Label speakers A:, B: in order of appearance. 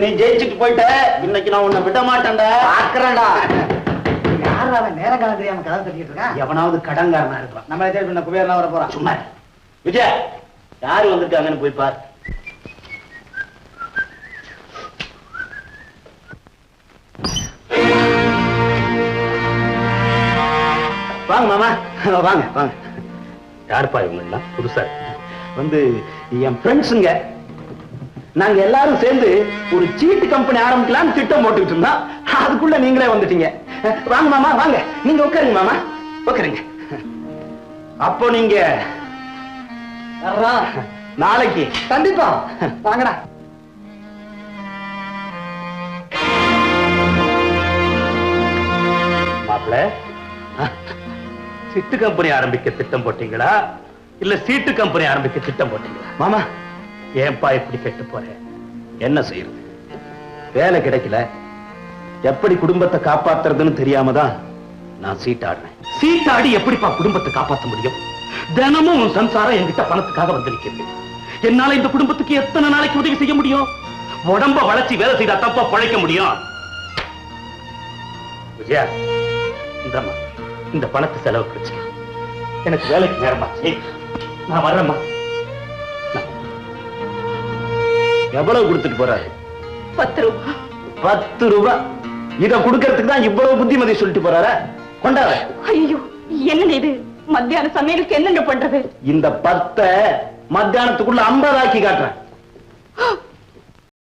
A: நீ ஜெயிச்சுட்டு போயிட்ட, இன்னைக்கு நான் உன்னை விட மாட்டேன்டா.
B: பாக்குறேன்டா. யாரு அவன் நேரம் காலம் தெரியாம கதை தட்டிட்டு இருக்கான்?
A: எவனாவது கடன்காரனா இருப்பான்.
B: நம்ம தேடி பண்ண குபேரனா வர போறான்.
A: சும்மா விஜய், யாரு வந்திருக்காங்கன்னு போய் பார். வாங்க மாமா, வாங்க வாங்க. யாருப்பா இவங்க? புதுசா வந்து என் ஃப்ரெண்ட்ஸுங்க. நாங்க எல்லாரும் சேர்ந்து ஒரு சீட்டு கம்பெனி ஆரம்பிக்கலாம்னு திட்டம் போட்டுக்கிட்டு இருந்தோம். அதுக்குள்ள நீங்களே வந்துட்டீங்க. வாங்க மாமா, வாங்க. நீங்க உட்காருங்க மாமா, உட்காருங்க. அப்போ நீங்க நாளைக்கு
B: கண்டிப்பா வாங்கடா.
A: மாப்பிள்ள, சிட்டு கம்பெனி ஆரம்பிக்க திட்டம் போட்டீங்களா இல்ல சீட்டு கம்பெனி ஆரம்பிக்க திட்டம் போட்டீங்களா? மாமா, ஏன்பா இப்படி கெட்டு போறேன்? என்ன செய்யறது? வேலை கிடைக்கல, எப்படி குடும்பத்தை காப்பாத்துறதுன்னு தெரியாமதான் நான் சீட்டாடுறேன். சீட்டாடி எப்படிப்பா குடும்பத்தை காப்பாற்ற முடியும்? தினமும் உன் சம்சாரம் என்கிட்ட பணத்துக்காக வந்து நிக்கிறது. என்னால இந்த குடும்பத்துக்கு எத்தனை நாளைக்கு உதவி செய்ய முடியும்? உடம்ப வளர்ச்சி வேலை செய்தா தப்பா பழைக்க முடியும். விஜயா, இந்தம்மா, இந்த பணத்தை செலவு வச்சுக்க. எனக்கு வேலைக்கு நேரமாச்சு, நான் வர்றேம்மா. எவ்வளவு கொடுத்துட்டு போறாரு?
C: 10 ரூபாய்.
A: 10 ரூபாய்? இத கொடுக்கறதுக்கு தான் இவ்வளவு புத்திமதி சொல்லிட்டு போறாரு. கொண்டாட.
C: ஐயோ, என்னங்க இது? மத்தியான சமையலுக்கு என்னங்க பண்றது?
A: இந்த 10 மத்தியானத்துக்குள்ள 50 ஆக்கி காட்டுறேன்.